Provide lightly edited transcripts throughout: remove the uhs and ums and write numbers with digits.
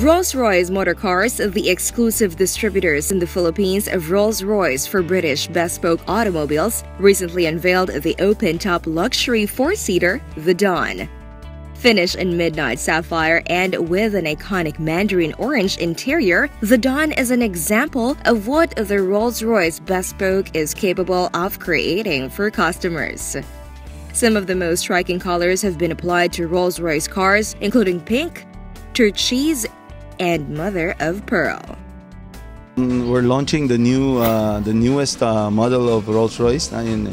Rolls-Royce Motor Cars, the exclusive distributors in the Philippines of Rolls-Royce for British bespoke automobiles, recently unveiled the open-top luxury four-seater, the Dawn. Finished in midnight sapphire and with an iconic mandarin orange interior, the Dawn is an example of what the Rolls-Royce bespoke is capable of creating for customers. Some of the most striking colors have been applied to Rolls-Royce cars, including pink, turquoise, and mother of pearl. We're launching the newest model of Rolls-Royce, and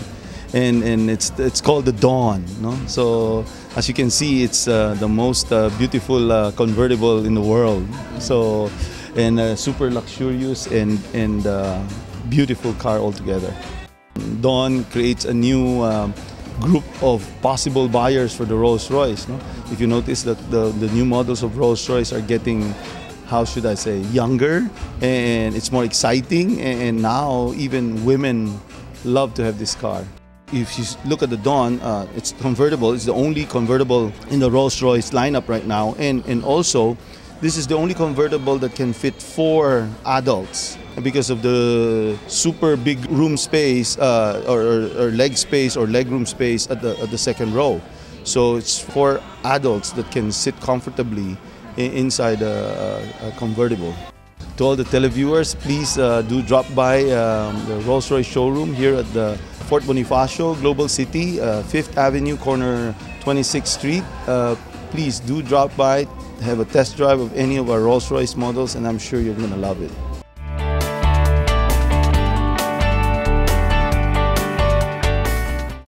it's called the Dawn. No? So as you can see, it's the most beautiful convertible in the world. So and super luxurious and beautiful car altogether. Dawn creates a new group of possible buyers for the Rolls-Royce. No? If you notice that the new models of Rolls-Royce are getting, how should I say, younger, and it's more exciting, and now even women love to have this car. If you look at the Dawn, it's convertible. It's the only convertible in the Rolls-Royce lineup right now, and also this is the only convertible that can fit 4 adults because of the super big room space or leg space or legroom space at the second row. So it's for adults that can sit comfortably inside a convertible. To all the televiewers, please do drop by the Rolls-Royce showroom here at the Fort Bonifacio, Global City, 5th Avenue, corner 26th Street. Please do drop by, have a test drive of any of our Rolls-Royce models, and I'm sure you're going to love it.